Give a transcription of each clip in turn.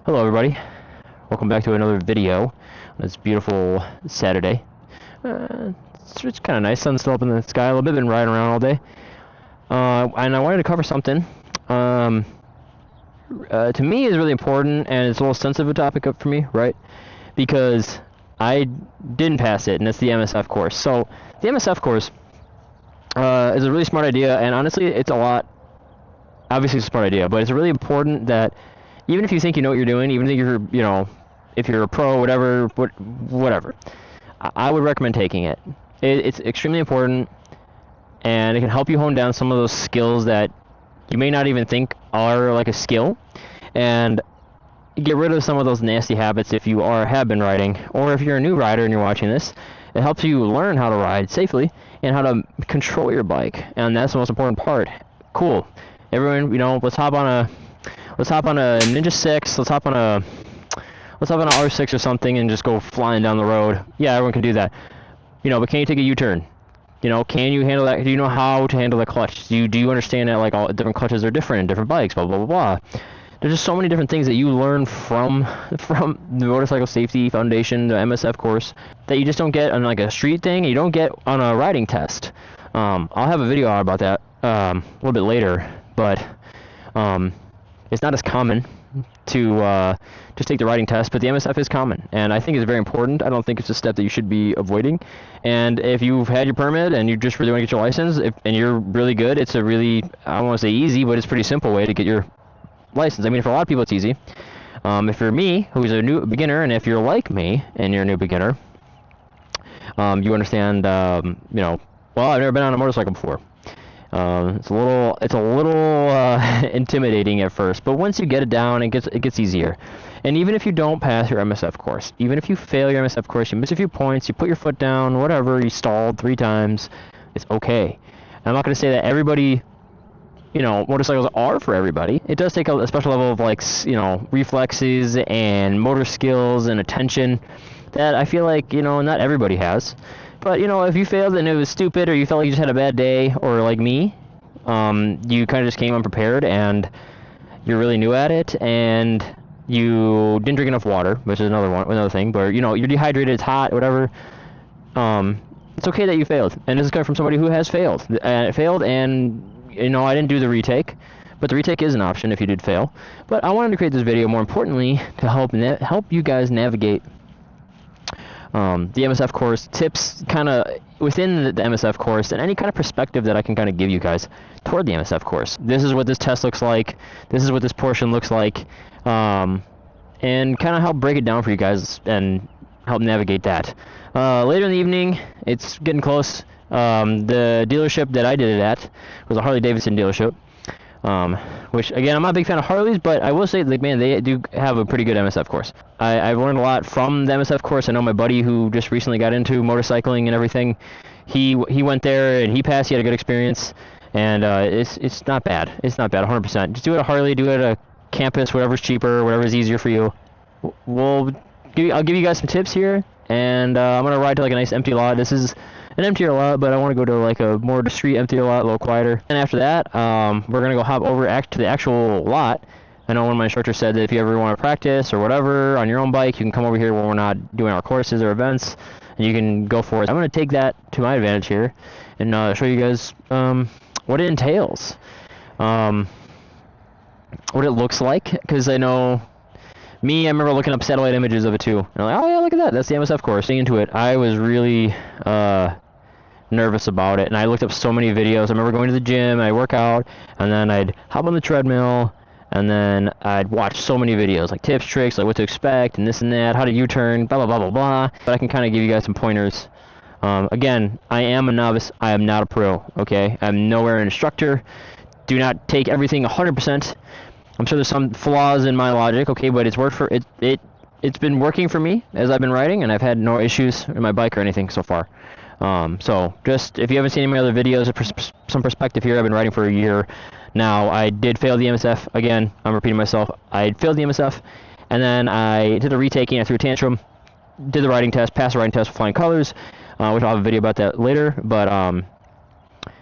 Hello everybody, welcome back to another video on this beautiful Saturday. It's kind of nice, sun's still up in the sky a little bit, been riding around all day. And I wanted to cover something, to me is really important, and it's a little sensitive topic for me, right? Because I didn't pass it, and it's the MSF course. So, the MSF course is a really smart idea, and honestly, it's obviously it's a smart idea, but it's really important that even if you think you know what you're doing, even if you're, if you're a pro, whatever, I would recommend taking it. It's extremely important, and it can help you hone down some of those skills that you may not even think are like a skill, and get rid of some of those nasty habits if you have been riding, or if you're a new rider and you're watching this. It helps you learn how to ride safely and how to control your bike, and that's the most important part. Cool. Everyone, let's hop on a Ninja 6, let's hop on a R6 or something and just go flying down the road. Yeah, everyone can do that. But can you take a U-turn? Can you handle that? Do you know how to handle the clutch? Do you understand that like all different clutches are different in different bikes, blah blah blah blah. There's just so many different things that you learn from the Motorcycle Safety Foundation, the MSF course, that you just don't get on like a street thing, you don't get on a riding test. I'll have a video out about that a little bit later, but it's not as common to just take the riding test, but the MSF is common, and I think it's very important. I don't think it's a step that you should be avoiding. And if you've had your permit and you just really want to get your license, and you're really good, it's a really, I don't want to say easy, but it's a pretty simple way to get your license. I mean, for a lot of people it's easy. If you're me, who's a new beginner, and if you're like me and you're a new beginner, you understand, well, I've never been on a motorcycle before. It's a little intimidating at first, but once you get it down, it gets easier. And even if you don't pass your MSF course, even if you fail your MSF course, you miss a few points, you put your foot down, whatever, you stalled 3 times, it's okay. And I'm not going to say that everybody, motorcycles are for everybody. It does take a special level of reflexes and motor skills and attention that I feel like, not everybody has. But, if you failed and it was stupid, or you felt like you just had a bad day, or like me, you kind of just came unprepared, and you're really new at it, and you didn't drink enough water, which is another thing, but, you're dehydrated, it's hot, whatever, it's okay that you failed. And this is coming from somebody who has failed. And I didn't do the retake, but the retake is an option if you did fail. But I wanted to create this video, more importantly, to help you guys navigate the MSF course, tips kind of within the MSF course, and any kind of perspective that I can kind of give you guys toward the MSF course. This is what this test looks like, this is what this portion looks like, and kind of help break it down for you guys and help navigate that. Later in the evening, it's getting close. The dealership that I did it at was a Harley-Davidson dealership. Which, again, I'm not a big fan of Harleys, but I will say, like, man, they do have a pretty good MSF course. I've learned a lot from the MSF course. I know my buddy who just recently got into motorcycling and everything, he went there and he passed. He had a good experience, and it's not bad. It's not bad, 100%. Just do it at a Harley, do it at a campus, whatever's cheaper, whatever's easier for you. I'll give you guys some tips here, and I'm gonna ride to like a nice empty lot. This is an emptier lot, but I want to go to like a more discreet, emptier lot, a little quieter. And after that, we're gonna go hop over to the actual lot. I know one of my instructors said that if you ever want to practice or whatever on your own bike, you can come over here when we're not doing our courses or events, and you can go for it. I'm gonna take that to my advantage here and show you guys what it entails, what it looks like, because I know I remember looking up satellite images of it too, and I'm like, oh yeah, look at that, that's the MSF course. Getting into it, I was really nervous about it, and I looked up so many videos. I remember going to the gym, I'd work out, and then I'd hop on the treadmill, and then I'd watch so many videos, like tips, tricks, like what to expect, and this and that, how to U-turn, blah, blah, blah, blah, blah. But I can kind of give you guys some pointers. Again, I am a novice, I am not a pro, okay? I'm nowhere an instructor. Do not take everything 100%. I'm sure there's some flaws in my logic, okay, but it's worked for it. It's been working for me as I've been riding, and I've had no issues in my bike or anything so far. So just if you haven't seen any of my other videos, some perspective here. I've been riding for a year now. I did fail the MSF again. I'm repeating myself. I failed the MSF, and then I did a retaking. I threw a tantrum, did the riding test, passed the riding test with flying colors, which I'll have a video about that later. But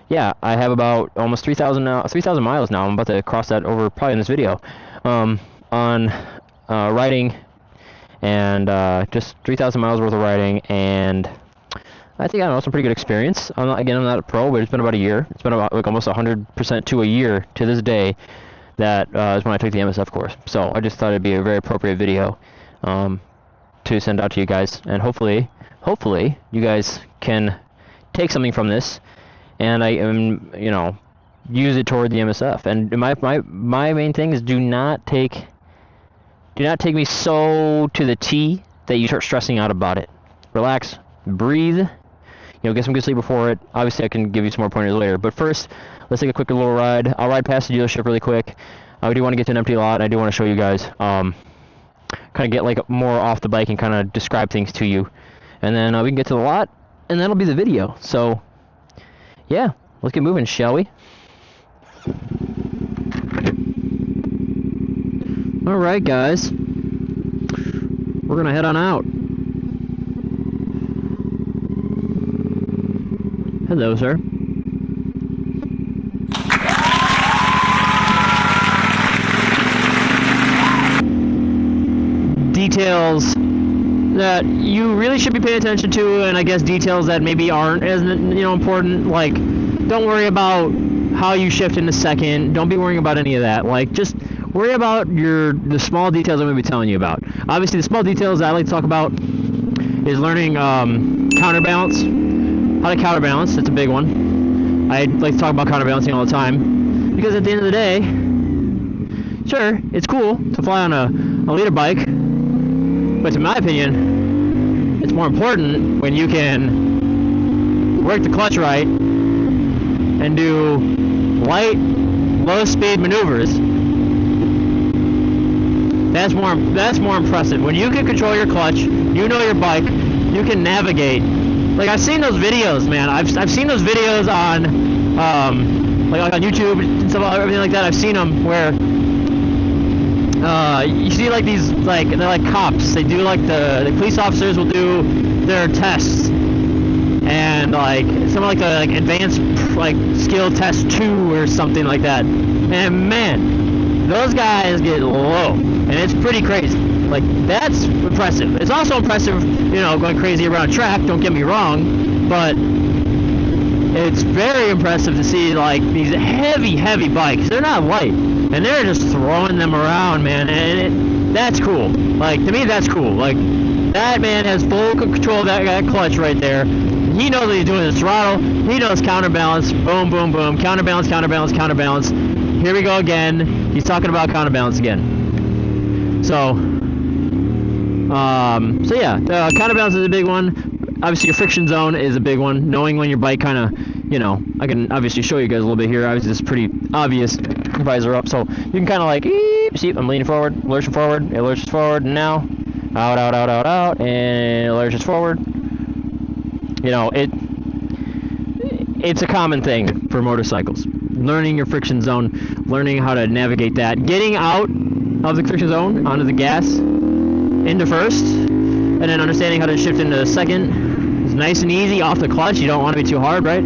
yeah, I have about almost 3,000 miles now. I'm about to cross that over probably in this video. On riding, and just 3,000 miles worth of riding, and I think I know some pretty good experience. I'm not a pro, but it's been about a year. It's been about like almost 100% to a year to this day. That is when I took the MSF course. So I just thought it'd be a very appropriate video to send out to you guys, and hopefully you guys can take something from this, and use it toward the MSF. And my main thing is do not take me so to the T that you start stressing out about it. Relax, breathe, get some good sleep before it. Obviously I can give you some more pointers later, but first let's take a quick little ride. I'll ride past the dealership really quick. I do want to get to an empty lot, and I do want to show you guys kind of get like more off the bike and kind of describe things to you, and then we can get to the lot, and that'll be the video. So yeah, let's get moving, shall we? Alright guys, we're gonna head on out. Hello, sir. Details that you really should be paying attention to, and I guess details that maybe aren't as important. Like, don't worry about how you shift in a second. Don't be worrying about any of that. Like, just worry about the small details I'm going to be telling you about. Obviously, the small details I like to talk about is learning counterbalance. How to counterbalance, that's a big one. I like to talk about counterbalancing all the time, because at the end of the day, sure, it's cool to fly on a leader bike, but in my opinion, it's more important when you can work the clutch right and do light, low-speed maneuvers. That's more impressive. When you can control your clutch, you know your bike, you can navigate. Like, I've seen those videos, man. I've seen those videos on like on YouTube and stuff, everything like that. I've seen them where you see like these, like, they're like cops. They do like the police officers will do their tests, and like some like the advanced like skill test 2 or something like that. And man, those guys get low, and it's pretty crazy. Like, that's impressive. It's also impressive, going crazy around a track, don't get me wrong, but it's very impressive to see, like, these heavy bikes. They're not light, and they're just throwing them around, man, and that's cool. Like, to me, that's cool. Like, that man has full control of that clutch right there. He knows what he's doing in the throttle. He knows counterbalance. Boom, boom, boom. Counterbalance, counterbalance, counterbalance. Here we go again. He's talking about counterbalance again. So yeah, counterbalance is a big one. Obviously, your friction zone is a big one. Knowing when your bike kind of, I can obviously show you guys a little bit here. Obviously, it's pretty obvious. Visor up, so you can kind of like, see, I'm leaning forward, lurching forward, it lurches forward, and now, out, and it lurches forward. It's a common thing for motorcycles. Learning your friction zone, learning how to navigate that, getting out of the friction zone onto the gas, into first, and then understanding how to shift into second. It's nice and easy off the clutch. You don't want to be too hard, right?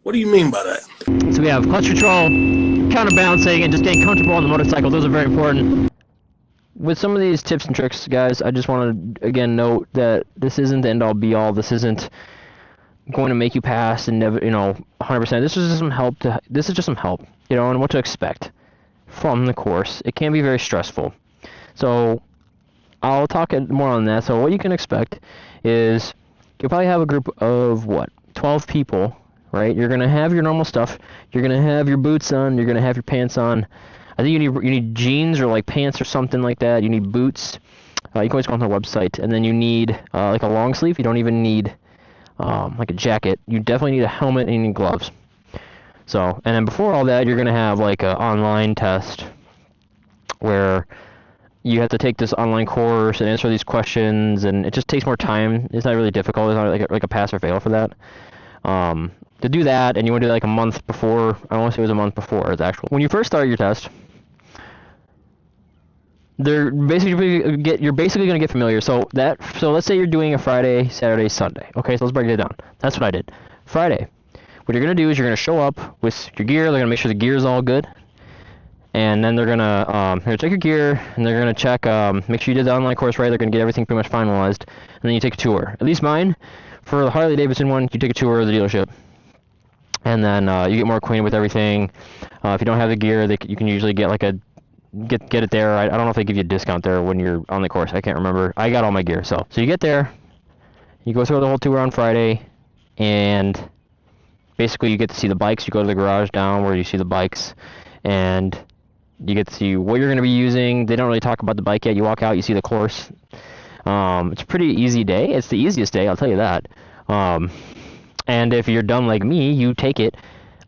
What do you mean by that? So we have clutch control, counterbalancing, and just getting comfortable on the motorcycle. Those are very important. With some of these tips and tricks, guys, I just want to again note that this isn't the end-all be-all. This isn't going to make you pass and never, 100%. This is just some help. This is just some help, on what to expect from the course. It can be very stressful, so I'll talk more on that. So what you can expect is you'll probably have a group of 12 people, right? You're gonna have your normal stuff. You're gonna have your boots on. You're gonna have your pants on. I think you need jeans or like pants or something like that. You need boots. You can always go on the website, and then you need like a long sleeve. You don't even need like a jacket. You definitely need a helmet and you need gloves. So, and then before all that, you're gonna have like an online test where you have to take this online course and answer these questions, and it just takes more time. It's not really difficult. It's not like a pass or fail for that. To do that, and you want to do like a month before. I want to say it was a month before the actual. When you first start your test, you're basically going to get familiar. So let's say you're doing a Friday, Saturday, Sunday. Okay, so let's break it down. That's what I did. Friday, what you're going to do is you're going to show up with your gear. They're going to make sure the gear is all good. And then they're gonna check your gear, and they're gonna check, make sure you did the online course right. They're gonna get everything pretty much finalized, and then you take a tour. At least mine, for the Harley Davidson one, you take a tour of the dealership, and then you get more acquainted with everything. If you don't have the gear, you can usually get like get it there. I don't know if they give you a discount there when you're on the course. I can't remember. I got all my gear, so you get there, you go through the whole tour on Friday, and basically you get to see the bikes. You go to the garage down where you see the bikes, and you get to see what you're going to be using. They don't really talk about the bike yet. You walk out, you see the course. It's a pretty easy day. It's the easiest day, I'll tell you that. And if you're dumb like me, you take it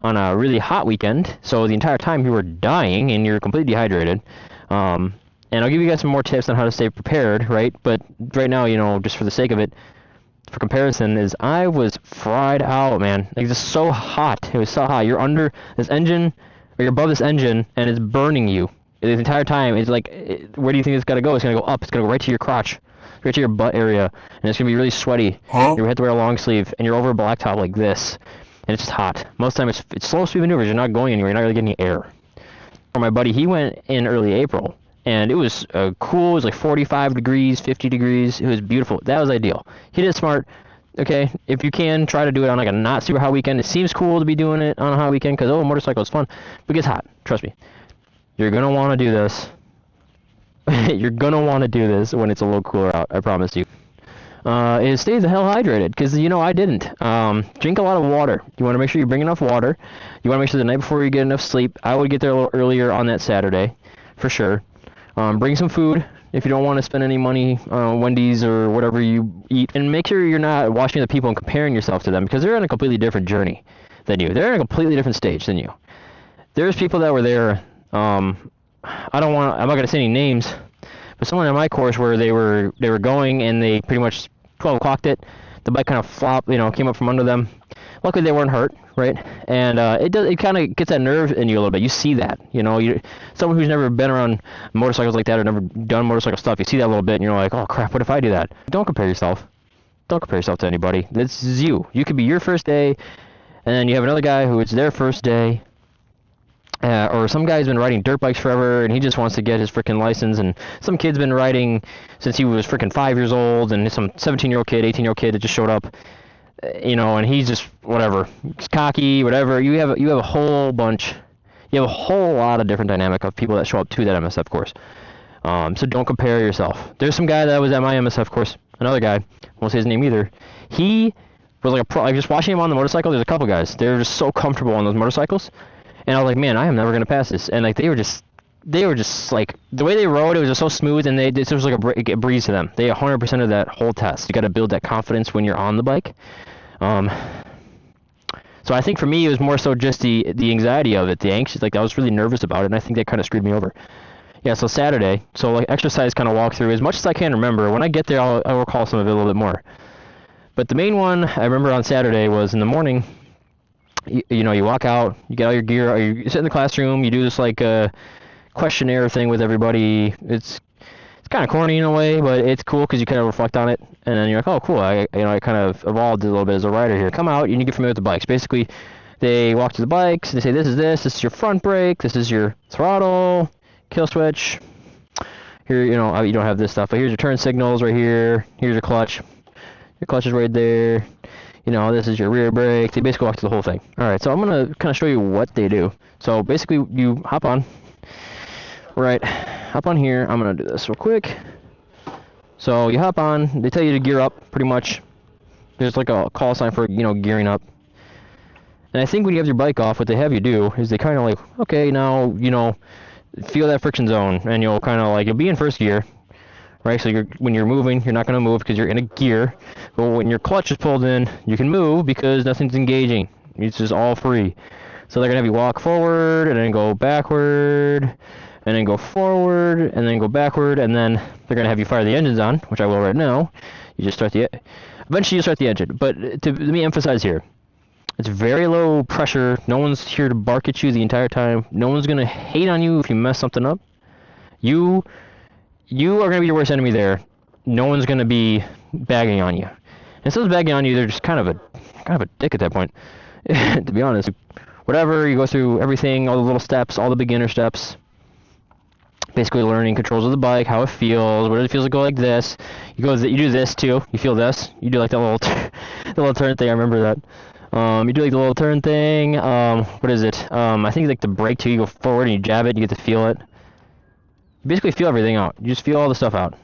on a really hot weekend, so the entire time you were dying and you're completely dehydrated. And I'll give you guys some more tips on how to stay prepared, right? But right now, just for the sake of it, for comparison, is I was fried out, man. Like, it's so hot. It was so hot. You're under this engine, or you're above this engine, and it's burning you the entire time. It's like, where do you think it's gonna go? It's gonna go up. It's gonna go right to your crotch, right to your butt area, and it's gonna be really sweaty. Huh? You have to wear a long sleeve, and you're over a blacktop like this, and it's just hot. Most of the time, it's slow speed maneuvers. You're not going anywhere. You're not really getting any air. For my buddy, he went in early April, and it was cool. It was like 45 degrees, 50 degrees. It was beautiful. That was ideal. He did smart. Okay, if you can, try to do it on like a not super hot weekend. It seems cool to be doing it on a hot weekend because, motorcycle is fun, but it gets hot. Trust me. You're going to want to do this. You're going to want to do this when it's a little cooler out, I promise you. And stay the hell hydrated, because, I didn't. Drink a lot of water. You want to make sure you bring enough water. You want to make sure the night before you get enough sleep. I would get there a little earlier on that Saturday, for sure. Bring some food if you don't want to spend any money on Wendy's or whatever you eat. And make sure you're not watching the people and comparing yourself to them, because they're on a completely different journey than you. They're in a completely different stage than you. There's people that were there, I'm not going to say any names, but someone in my course where they were going and they pretty much 12 o'clocked it. The bike kind of flopped, came up from under them. Luckily they weren't hurt, right? And it kind of gets that nerve in you a little bit. You see that, someone who's never been around motorcycles like that or never done motorcycle stuff, you see that a little bit and you're like, oh crap, what if I do that? Don't compare yourself. Don't compare yourself to anybody. This is you. You could be your first day, and then you have another guy who it's their first day. Or some guy's been riding dirt bikes forever, and he just wants to get his freaking license, and some kid's been riding since he was freaking 5 years old, and some 17-year-old kid, 18-year-old kid that just showed up, and he's just, whatever, he's cocky, whatever. You have a whole bunch, you have a whole lot of different dynamic of people that show up to that MSF course. So don't compare yourself. There's some guy that was at my MSF course, another guy, won't say his name either. He was like a pro, like just watching him on the motorcycle, there's a couple guys, they're just so comfortable on those motorcycles. And I was like, man, I am never going to pass this. And like they were just like, the way they rode, it was just so smooth, and it was like a breeze to them. They 100% of that whole test. You got to build that confidence when you're on the bike. So I think for me, it was more so just the anxiety of it, the anxious, like I was really nervous about it, and I think that kind of screwed me over. Yeah, so Saturday, so like exercise kind of walk through, as much as I can remember. When I get there, I'll recall some of it a little bit more. But the main one I remember on Saturday was in the morning. You walk out, you get all your gear, or you sit in the classroom, you do this like questionnaire thing with everybody. It's kind of corny in a way, but it's cool because you kind of reflect on it, and then you're like, oh, cool. I kind of evolved a little bit as a rider here. Come out, and you get familiar with the bikes. Basically, they walk to the bikes, they say, this is your front brake, this is your throttle, kill switch. Here, you don't have this stuff, but here's your turn signals right here. Here's your clutch. Your clutch is right there. This is your rear brake. They basically walk through the whole thing. All right, so I'm going to kind of show you what they do. So basically, you hop on. Right, hop on here. I'm going to do this real quick. So you hop on. They tell you to gear up, pretty much. There's like a call sign for, gearing up. And I think when you have your bike off, what they have you do is they kind of like, okay, now, feel that friction zone. And you'll kind of like, you'll be in first gear. Right, so when you're moving, you're not going to move because you're in a gear. But when your clutch is pulled in, you can move because nothing's engaging. It's just all free. So they're going to have you walk forward, and then go backward, and then go forward, and then go backward, and then they're going to have you fire the engines on, which I will right now. You just eventually you start the engine. But let me emphasize here, it's very low pressure. No one's here to bark at you the entire time. No one's going to hate on you if you mess something up. You are going to be your worst enemy there. No one's going to be bagging on you. And if someone's bagging on you, they're just kind of a dick at that point, to be honest. Whatever, you go through everything, all the little steps, all the beginner steps. Basically learning controls of the bike, how it feels, what it feels to go like this. You do this too. You feel this. You do like that little, the little turn thing. I remember that. You do like the little turn thing. What is it? I think like the brake too. You go forward and you jab it. You get to feel it. You basically feel everything out. You just feel all the stuff out.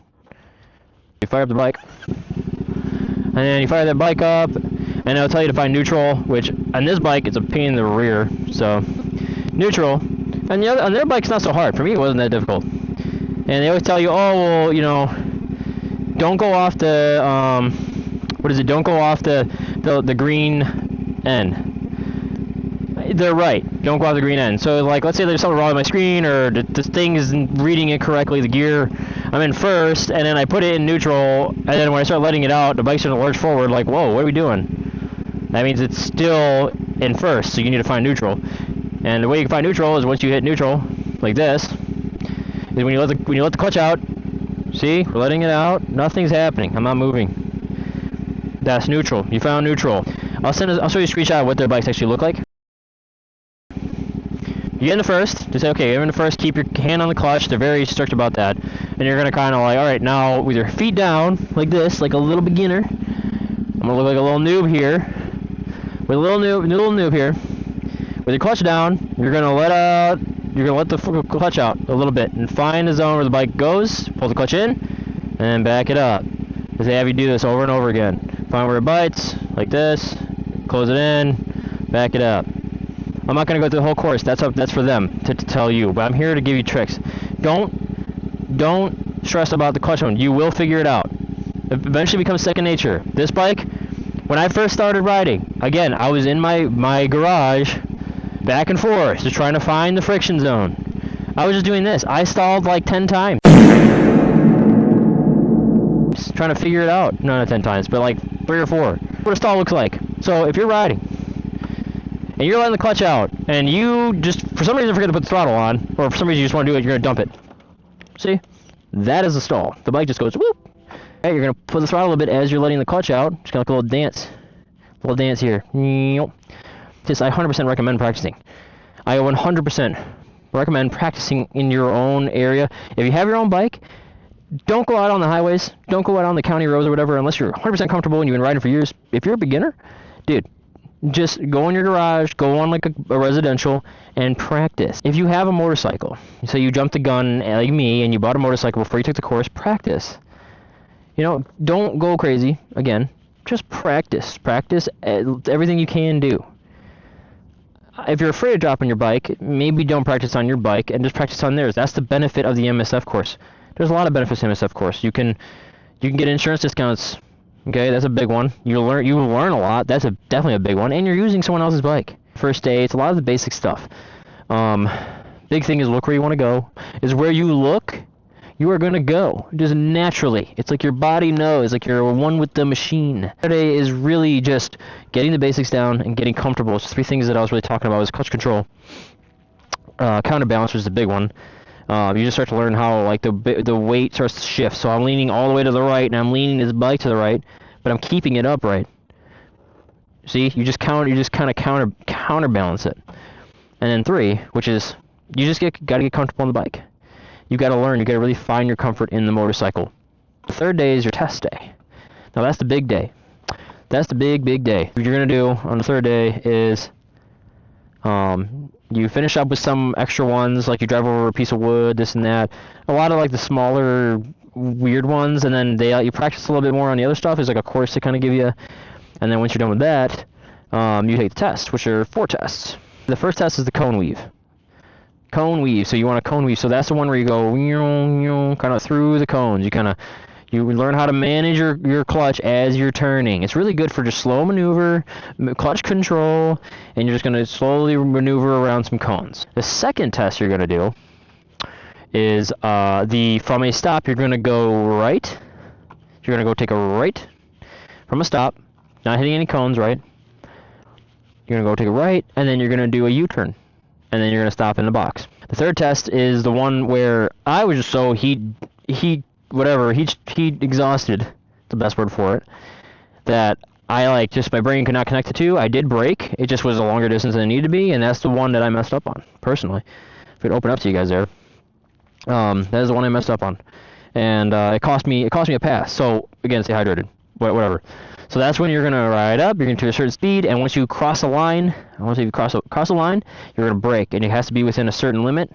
You fire up the bike, and then you fire that bike up, and it'll tell you to find neutral. Which on this bike it's a pain in the rear. So neutral. And the other bike's not so hard. For me, it wasn't that difficult. And they always tell you, oh, well, you know, don't go off the, what is it? Don't go off the green end. They're right. Don't go off the green end. So, like, let's say there's something wrong with my screen, or this thing isn't reading it correctly, the gear, I'm in first, and then I put it in neutral, and then when I start letting it out, the bike's going to lurch forward, like, whoa, what are we doing? That means it's still in first, so you need to find neutral. And the way you can find neutral is once you hit neutral, like this, is when you let the clutch out. See, we're letting it out. Nothing's happening. I'm not moving. That's neutral. You found neutral. I'll show you a screenshot of what their bikes actually look like. You get in the first. Just say, okay, you're in the first. Keep your hand on the clutch. They're very strict about that. And you're gonna kind of like, all right, now with your feet down, like this, like a little beginner. I'm gonna look like a little noob here. With a little noob here. With your clutch down, you're gonna let the clutch out a little bit and find the zone where the bike goes, pull the clutch in, and then back it up. Because they have you do this over and over again. Find where it bites, like this, close it in, back it up. I'm not gonna go through the whole course. That's for them to tell you. But I'm here to give you tricks. Don't stress about the clutch one. You will figure it out. It eventually becomes second nature. This bike, when I first started riding, again, I was in my garage, back and forth, just trying to find the friction zone. I was just doing this. I stalled like 10 times. Just trying to figure it out. No, not 10 times, but like 3 or 4. What a stall looks like. So if you're riding, and you're letting the clutch out, and you just, for some reason, forget to put the throttle on, or for some reason you just want to do it, you're going to dump it. See? That is a stall. The bike just goes, whoop! Okay, you're going to put the throttle a bit as you're letting the clutch out. Just kind of like a little dance. Little dance here. Just, I 100% recommend practicing. I 100% recommend practicing in your own area. If you have your own bike, don't go out on the highways. Don't go out on the county roads or whatever unless you're 100% comfortable and you've been riding for years. If you're a beginner, dude, just go in your garage, go on like a residential, and practice. If you have a motorcycle, so you jumped the gun like me and you bought a motorcycle before you took the course, practice. You know, don't go crazy. Again, just practice. Practice everything you can do. If you're afraid of dropping your bike, maybe don't practice on your bike and just practice on theirs. That's the benefit of the MSF course. There's a lot of benefits to the MSF course. You can get insurance discounts. Okay, that's a big one. You will learn a lot. That's definitely a big one. And you're using someone else's bike. First day, it's a lot of the basic stuff. Big thing is look where you want to go. Is where you look, you are going to go. Just naturally. It's like your body knows, like you're one with the machine. Today is really just getting the basics down and getting comfortable. It's 3 things that I was really talking about. Was clutch control, counterbalance, which is the big one. You just start to learn how like the weight starts to shift. So I'm leaning all the way to the right, and I'm leaning this bike to the right, but I'm keeping it upright. See, you just kind of counterbalance it. And then 3, which is you just gotta get comfortable on the bike. You gotta learn. You gotta really find your comfort in the motorcycle. The 3rd day is your test day. Now that's the big day. That's the big day. What you're gonna do on the 3rd day is you finish up with some extra ones, like you drive over a piece of wood, this and that. A lot of like the smaller, weird ones, and then you practice a little bit more on the other stuff. There's like a course to kind of give you, and then once you're done with that, you take the test, which are 4 tests. The first test is the cone weave. Cone weave. So you want a cone weave. So that's the one where you go kind of through the cones. You learn how to manage your clutch as you're turning. It's really good for just slow maneuver, clutch control, and you're just going to slowly maneuver around some cones. The second test you're going to do is from a stop, you're going to go right. You're going to go take a right from a stop, not hitting any cones, right? You're going to go take a right, and then you're going to do a U-turn, and then you're going to stop in the box. The third test is the one where I was just so heat exhausted, the best word for it, that I just my brain could not connect the two. I did brake, it just was a longer distance than it needed to be, and that's the one that I messed up on, personally. If it opened up to you guys there. That is the one I messed up on, and it cost me a pass. So again, stay hydrated, whatever. So that's when you're gonna ride up. You're gonna to a certain speed, and once you cross a line, once you cross a line, you're gonna brake, and it has to be within a certain limit.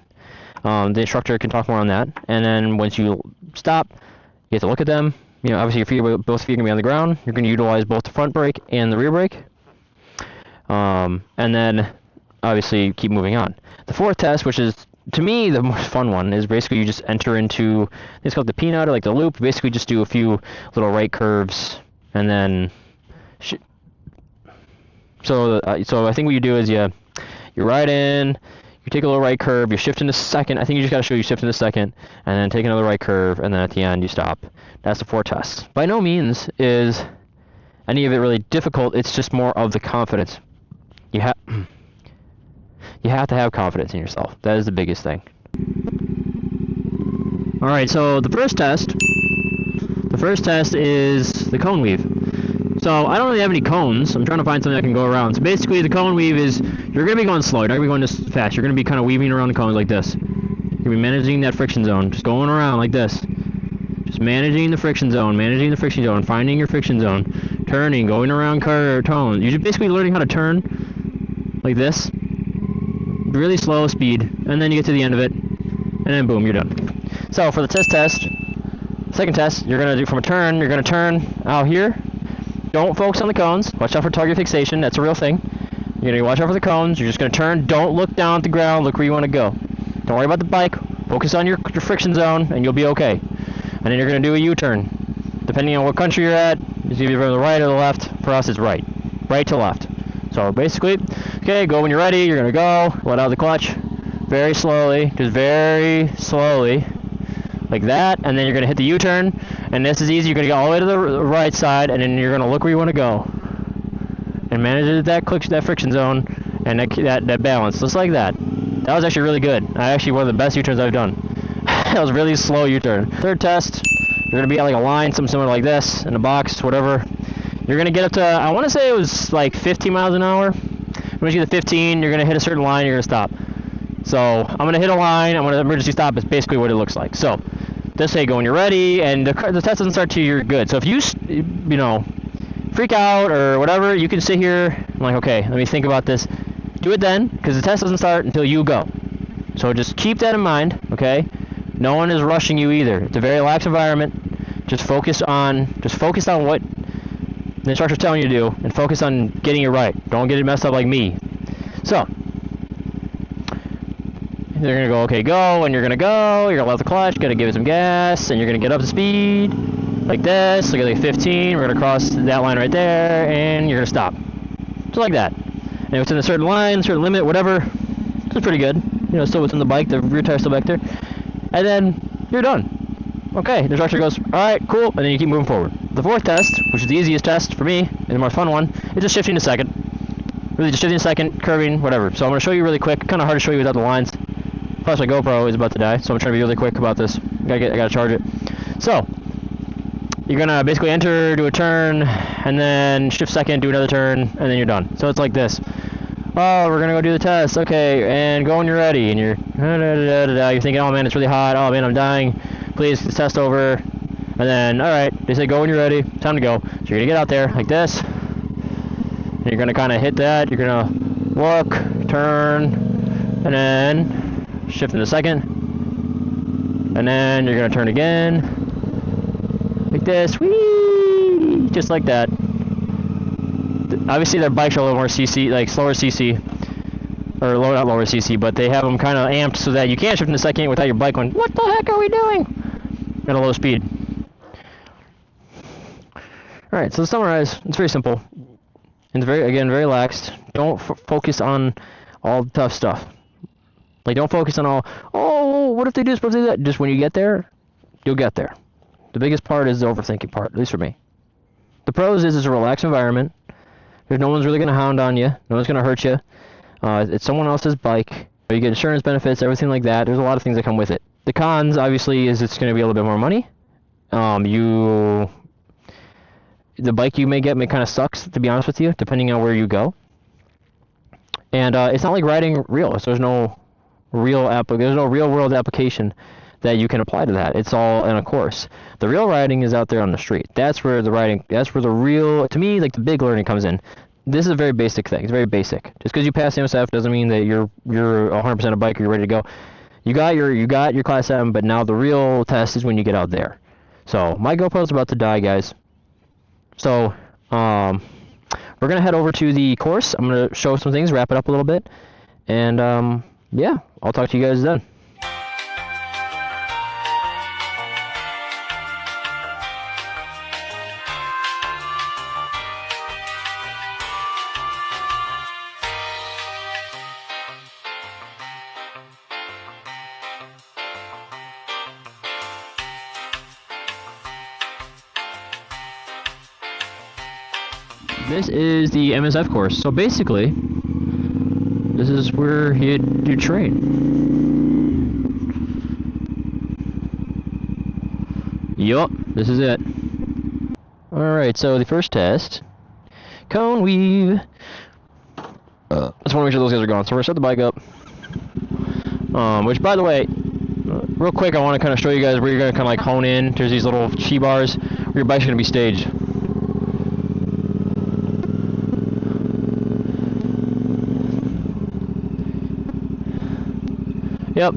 The instructor can talk more on that. And then once you stop, you have to look at them. You know, obviously both feet are gonna be on the ground. You're gonna utilize both the front brake and the rear brake. And then obviously keep moving on. The fourth test, which is to me the most fun one, is basically you just enter into, it's called the peanut, or like the loop. Basically just do a few little right curves, and then so I think what you do is you ride in, you take a little right curve, you shift into second. I think you just gotta show you shift into second, and then take another right curve, and then at the end you stop. That's the 4 tests. By no means is any of it really difficult. It's just more of the confidence. You have to have confidence in yourself. That is the biggest thing. All right, so the first test is the cone weave. So I don't really have any cones. I'm trying to find something that can go around. So basically the cone weave is, you're going to be going slow. You're not going to be going this fast. You're going to be kind of weaving around the cones like this. You're going to be managing that friction zone. Just going around like this. Just managing the friction zone, finding your friction zone. Turning, going around tones. You're just basically learning how to turn like this. Really slow speed. And then you get to the end of it. And then boom, you're done. So for the second test, you're going to do from a turn, you're going to turn out here. Don't focus on the cones. Watch out for target fixation. That's a real thing. You're going to watch out for the cones. You're just going to turn. Don't look down at the ground. Look where you want to go. Don't worry about the bike. Focus on your friction zone, and you'll be okay. And then you're going to do a U-turn. Depending on what country you're at, it's either the right or the left. For us, it's right. Right to left. So basically, okay, go when you're ready. You're going to go. Let out the clutch. Very slowly. Just very slowly. Like that, and then you're going to hit the U-turn, and this is easy. You're going to go all the way to the right side, and then you're going to look where you want to go, and manage that friction zone, and that balance, just like that. That was actually really good. One of the best U-turns I've done. That was a really slow U-turn. Third test, you're going to be at like a line, something similar like this, in a box, whatever. You're going to get up to, I want to say it was like 15 miles an hour. Once you get to 15, you're going to hit a certain line, you're going to stop. So I'm going to hit a line, I'm going to emergency stop. Is basically what it looks like. So just say go when you're ready, and the test doesn't start till you're good. So if you freak out or whatever, you can sit here and like, okay, let me think about this. Do it then, because the test doesn't start until you go. So just keep that in mind, okay? No one is rushing you either. It's a very relaxed environment. Just focus on what the instructor's telling you to do, and focus on getting it right. Don't get it messed up like me. So they're going to go, okay, go, and you're going to go, you're going to let the clutch, going to give it some gas, and you're going to get up to speed, like this, look at like 15, we're going to cross that line right there, and you're going to stop. Just like that. And if it's in a certain line, certain limit, whatever, it's pretty good. You know, still within the bike, the rear tire's still back there. And then, you're done. Okay, the instructor goes, alright, cool, and then you keep moving forward. The fourth test, which is the easiest test for me, and the more fun one, is just shifting to second. Really just shifting to second, curving, whatever. So I'm going to show you really quick, kind of hard to show you without the lines. Plus my GoPro is about to die, so I'm trying to be really quick about this. I gotta charge it. So you're gonna basically enter, do a turn, and then shift second, do another turn, and then you're done. So it's like this. Oh, we're gonna go do the test. Okay, and go when you're ready. And you're you're thinking, oh man, it's really hot. Oh man, I'm dying. Please, this test over. And then, all right, they say go when you're ready. Time to go. So you're gonna get out there like this. And you're gonna kind of hit that. You're gonna look, turn, and then shift in a second, and then you're going to turn again, like this, whee, just like that. Obviously their bikes are a little more CC, like slower CC, or not lower CC, but they have them kind of amped so that you can't shift in a second without your bike going, what the heck are we doing, at a low speed. Alright, so to summarize, it's very simple. It's very relaxed. Don't focus on all the tough stuff. Like, don't focus on all, oh, what if they do this, what if they do that? Just when you get there, you'll get there. The biggest part is the overthinking part, at least for me. The pros is it's a relaxed environment. There's no one's really going to hound on you. No one's going to hurt you. It's someone else's bike. You get insurance benefits, everything like that. There's a lot of things that come with it. The cons, obviously, is it's going to be a little bit more money. The bike you may get may kind of sucks, to be honest with you, depending on where you go. And it's not like riding real. So there's no real world application that you can apply to that. It's all in a course. The real riding is out there on the street. That's where the riding, that's where the real, to me, like the big learning comes in. This is a very basic thing. It's very basic. Just because you pass the MSF doesn't mean that you're 100% a biker, you're ready to go. You got your class 7, but now the real test is when you get out there. So my GoPro's about to die, guys. So we're gonna head over to the course. I'm gonna show some things, wrap it up a little bit, and yeah, I'll talk to you guys then. This is the MSF course. So basically, this is where you train. Yup, this is it. Alright, so the first test, cone weave. I just want to make sure those guys are gone. So we're going to set the bike up. Which, by the way, real quick, I want to kind of show you guys where you're going to kind of like hone in. There's these little chi bars where your bike's going to be staged. Yep.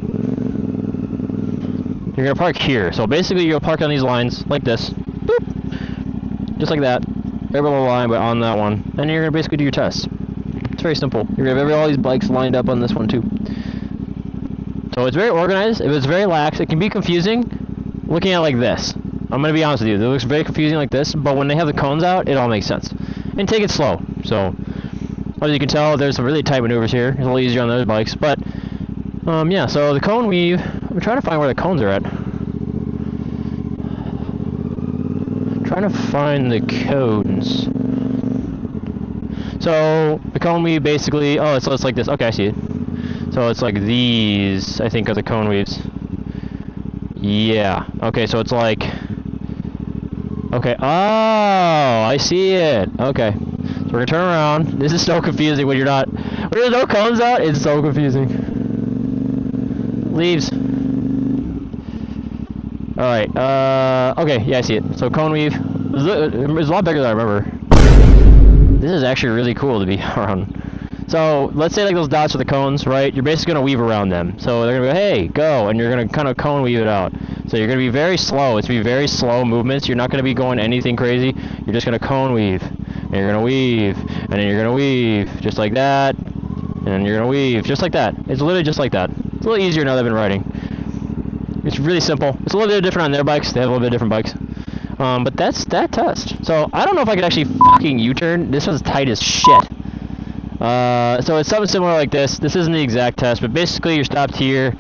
You're gonna park here. So basically, you're gonna park on these lines like this, boop, just like that. Every little line, but on that one, and you're gonna basically do your tests. It's very simple. You're gonna have all these bikes lined up on this one too. So it's very organized. If it's very lax, it can be confusing. Looking at it like this, I'm gonna be honest with you. It looks very confusing like this, but when they have the cones out, it all makes sense. And take it slow. So as you can tell, there's some really tight maneuvers here. It's a little easier on those bikes, but. Yeah, so the cone weave, I'm trying to find where the cones are at. Trying to find the cones. So, the cone weave basically, oh, so it's like this, okay, I see it. So it's like these, I think, are the cone weaves. Yeah, okay, so it's like, okay, oh, I see it, okay. So we're gonna turn around. This is so confusing when you're not, when there's no cones out, it's so confusing. Leaves. Alright, okay, yeah, I see it. So cone weave. It's a lot bigger than I remember. This is actually really cool to be around. So, let's say like those dots are the cones, right? You're basically gonna weave around them. So they're gonna go, hey, go, and you're gonna kind of cone weave it out. So you're gonna be very slow. It's gonna be very slow movements. You're not gonna be going anything crazy. You're just gonna cone weave. And you're gonna weave. And then you're gonna weave. Just like that. And then you're gonna weave. Just like that. It's literally just like that. It's a little easier now that I've been riding. It's really simple. It's a little bit different on their bikes. They have a little bit different bikes. But that's that test. So I don't know if I could actually fucking U-turn. This one's tight as shit. So it's something similar like this. This isn't the exact test, but basically you're stopped here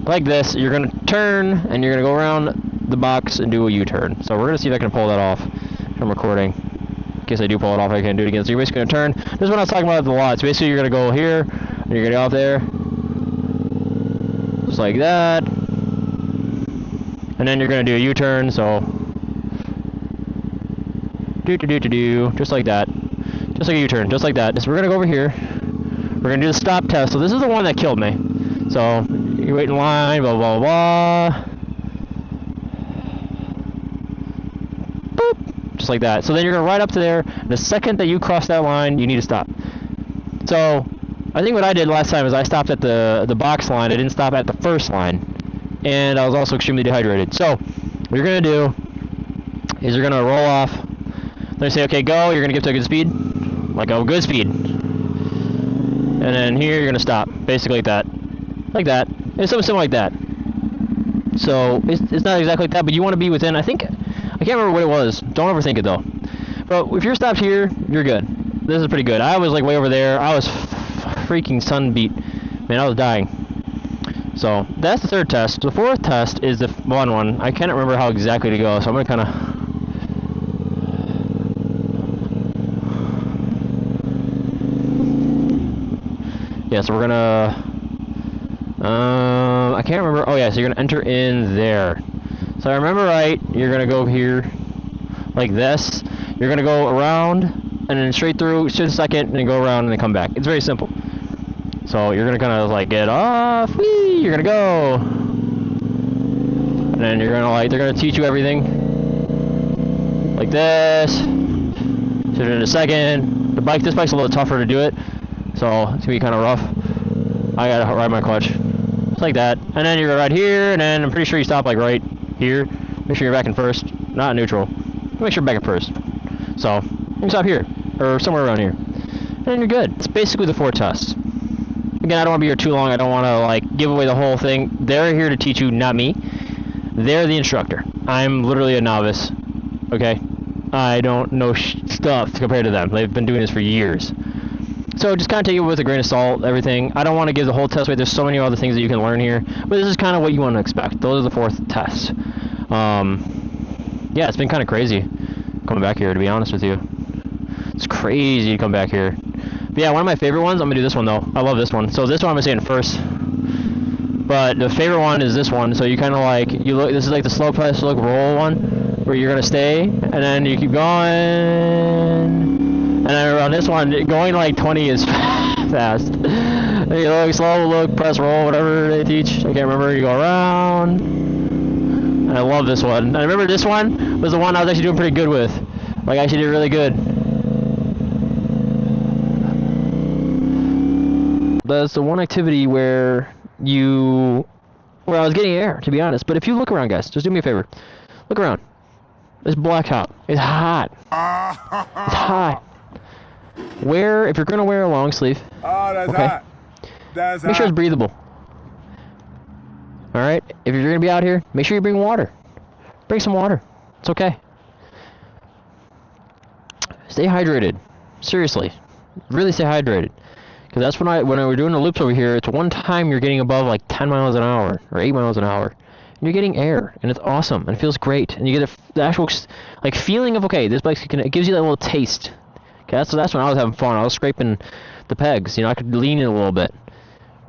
like this. You're gonna turn and you're gonna go around the box and do a U-turn. So we're gonna see if I can pull that off from recording. In case I do pull it off, I can't do it again. So you're basically gonna turn. This is what I was talking about a lot. So basically you're gonna go here and you're gonna go out there. Just like that, and then you're gonna do a U-turn. So just like that, just like a U-turn, just like that. So we're gonna go over here. We're gonna do the stop test. So this is the one that killed me. So you wait in line, blah blah blah. Boop, just like that. So then you're gonna ride up to there. And the second that you cross that line, you need to stop. So. I think what I did last time is I stopped at the box line. I didn't stop at the first line, and I was also extremely dehydrated. So what you're gonna do is you're gonna roll off. Then say, okay, go. You're gonna get to a good speed, like a good speed, and then here you're gonna stop, basically like that, like that. It's something like that. So it's not exactly like that, but you want to be within. I think I can't remember what it was. Don't overthink it though. But if you're stopped here, you're good. This is pretty good. I was like way over there. I was freaking sun beat. Man, I was dying. So that's the third test. The fourth test is the one. I can't remember how exactly to go, so I'm gonna kind of. Yeah, so we're gonna. I can't remember. Oh yeah, so you're gonna enter in there. So I remember right. You're gonna go here, like this. You're gonna go around and then straight through, shoot a second, and then go around and then come back. It's very simple. So you're gonna kind of like get off. Whee! You're gonna go. then you're gonna they're gonna teach you everything like this. So in a second, this bike's a little tougher to do it, so it's gonna be kind of rough. I gotta ride my clutch, just like that, and then you're right here, and then I'm pretty sure you stop like right here. Make sure you're back in first, not neutral. Make sure you're back in first. So you can stop here or somewhere around here, and then you're good. It's basically the 4 tests. Again, I don't want to be here too long. I don't want to give away the whole thing. They're here to teach you, not me. They're the instructor. I'm literally a novice. Okay, I don't know stuff compared to them. They've been doing this for years. So just kind of take it with a grain of salt, everything. I don't want to give the whole test away. There's so many other things that you can learn here, but this is kind of what you want to expect. Those are the 4 tests. Yeah, it's been kind of crazy coming back here, to be honest with you. It's crazy to come back here. But yeah, one of my favorite ones, I'm going to do this one though. I love this one. So this one I'm going to say in first. But the favorite one is this one. So you kind of you look, this is like the slow press, look, roll one, where you're going to stay, and then you keep going. And then on this one, going like 20 is fast. You look, slow, look, press, roll, whatever they teach. I can't remember. You go around. And I love this one. And I remember this one was the one I was actually doing pretty good with. I actually did really good. That's the one activity where I was getting air, to be honest. But if you look around, guys, just do me a favor. Look around. It's blacktop. It's hot. It's hot. If you're gonna wear a long sleeve, that's okay, hot. That's make sure hot. it's breathable. All right. If you're gonna be out here, make sure you bring water. Bring some water. It's okay. Stay hydrated. Seriously, really stay hydrated. Because that's when we're doing the loops over here, it's one time you're getting above 10 miles an hour or 8 miles an hour. And you're getting air, and it's awesome, and it feels great. And you get the actual feeling of, okay, this bike, it gives you that little taste. Okay, that's when I was having fun. I was scraping the pegs. I could lean in a little bit.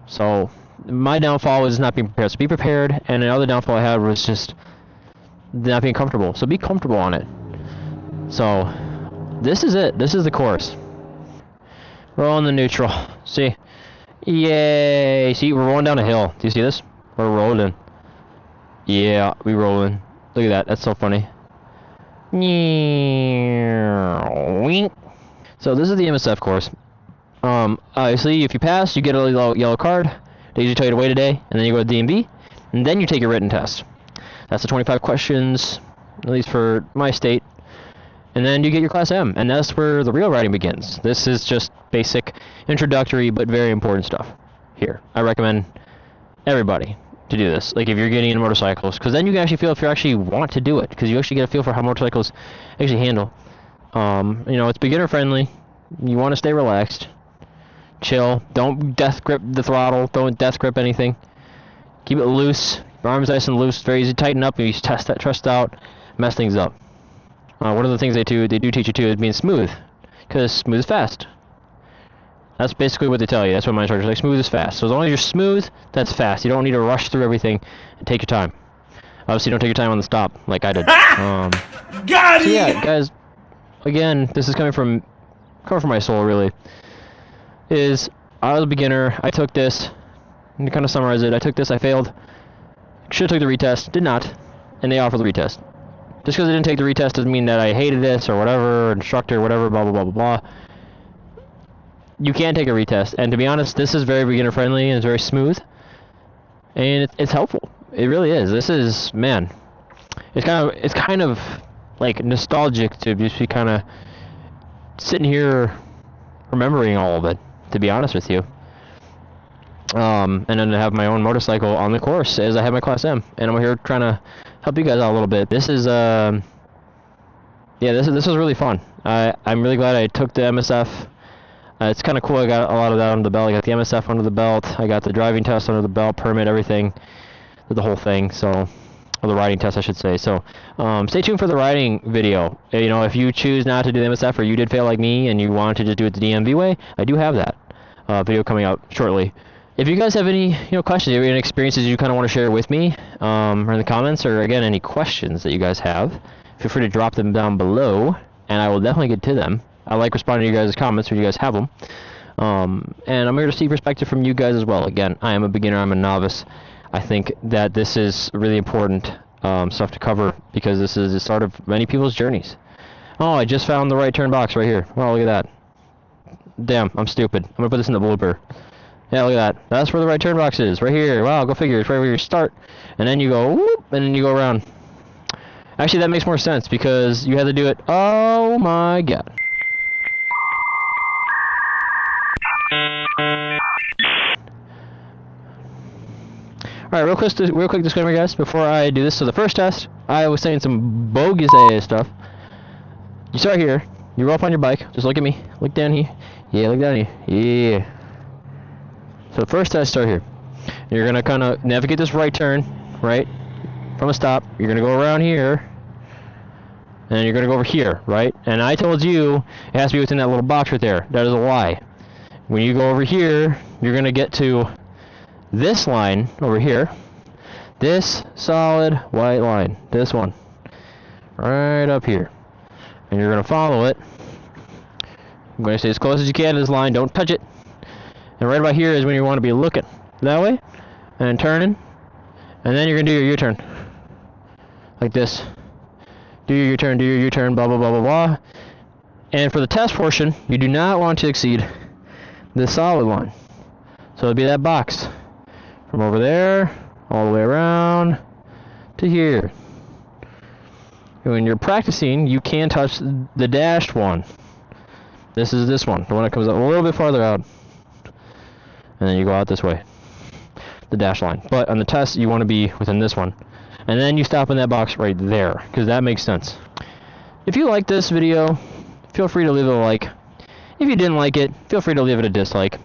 So my downfall was not being prepared. So be prepared, and another downfall I had was just not being comfortable. So be comfortable on it. So this is it. This is the course. Rolling the neutral. See? Yay! See, we're rolling down a hill. Do you see this? We're rolling. Yeah, we rolling. Look at that. That's so funny. Wink. So this is the MSF course. Obviously, if you pass, you get a little yellow card. They usually tell you to wait a day, and then you go to DMV, and then you take your written test. That's the 25 questions, at least for my state. And then you get your Class M, and that's where the real riding begins. This is just basic, introductory, but very important stuff here. I recommend everybody to do this, if you're getting into motorcycles, because then you can actually feel if you actually want to do it, because you actually get a feel for how motorcycles actually handle. It's beginner friendly. You want to stay relaxed, chill. Don't death grip the throttle. Don't death grip anything. Keep it loose. Your arms nice and loose. Very easy to tighten up. If you trust out, mess things up. One of the things they do teach you too is being smooth, because smooth is fast. That's basically what they tell you. That's what my instructors like. Smooth is fast. So as long as you're smooth, that's fast. You don't need to rush through everything and take your time. Obviously, don't take your time on the stop like I did. Got it! So yeah, guys. Again, this is coming from my soul, really. I was a beginner. I took this. And to kind of summarize it, I took this. I failed. Should have took the retest. Did not. And they offered the retest. Just because I didn't take the retest doesn't mean that I hated this or whatever, instructor, whatever, blah, blah, blah, blah, blah. You can take a retest. And to be honest, this is very beginner friendly and it's very smooth. And it's helpful. It really is. This is, man, it's kind of nostalgic to just be kind of sitting here remembering all of it, to be honest with you. And then to have my own motorcycle on the course as I have my Class M. And I'm here trying to help you guys out a little bit. This is, this was really fun. I'm really glad I took the MSF. It's kind of cool. I got a lot of that under the belt. I got the MSF under the belt. I got the driving test under the belt, permit, everything, the whole thing. So, or the riding test, I should say. So, stay tuned for the riding video. If you choose not to do the MSF or you did fail like me and you want to just do it the DMV way, I do have that video coming out shortly. If you guys have any questions, any experiences you kind of want to share with me, or in the comments, or again any questions that you guys have, feel free to drop them down below, and I will definitely get to them. I like responding to you guys' comments when you guys have them. And I'm here to see perspective from you guys as well. Again, I am a beginner. I'm a novice. I think that this is really important stuff to cover, because this is the start of many people's journeys. Oh, I just found the right turn box right here. Wow, look at that. Damn, I'm stupid. I'm gonna put this in the blooper. Yeah, look at that. That's where the right turn box is, right here. Wow, go figure. It's right where you start, and then you go whoop, and then you go around. Actually, that makes more sense because you had to do it. Oh my god. Alright, real quick disclaimer, guys, before I do this. So the first test, I was saying some bogus ass stuff. You start here, you roll up on your bike, just look at me, look down here. Yeah, look down here. Yeah. So the first test, start here. You're gonna kinda navigate this right turn, right? From a stop. You're gonna go around here. And you're gonna go over here, right? And I told you it has to be within that little box right there. That is a lie. When you go over here, you're gonna get to this line over here, this solid white line, this one, right up here, and you're gonna follow it. I'm gonna stay as close as you can to this line, don't touch it, and right about here is when you want to be looking that way, and turning, and then you're gonna do your U-turn, like this. Do your U-turn, blah blah blah blah blah. And for the test portion, you do not want to exceed this solid line, so it'll be that box. From over there, all the way around to here. And when you're practicing, you can touch the dashed one. This is this one, the one that comes up a little bit farther out. And then you go out this way. The dash line. But on the test, you want to be within this one. And then you stop in that box right there, because that makes sense. If you like this video, feel free to leave it a like. If you didn't like it, feel free to leave it a dislike.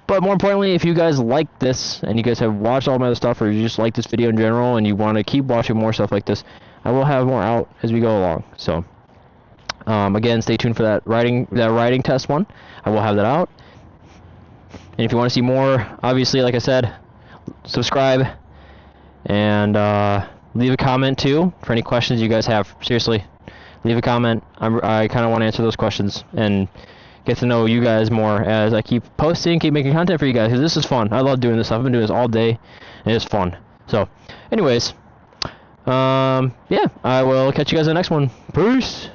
But more importantly, if you guys like this, and you guys have watched all my other stuff, or you just like this video in general, and you want to keep watching more stuff like this, I will have more out as we go along. So, again, stay tuned for that writing test one. I will have that out. And if you want to see more, obviously, like I said, subscribe, and leave a comment too for any questions you guys have. Seriously, leave a comment. I kind of want to answer those questions and get to know you guys more as I keep posting, keep making content for you guys, because this is fun. I love doing this stuff. I've been doing this all day, and it's fun. So, anyways, yeah, I will catch you guys in the next one. Peace!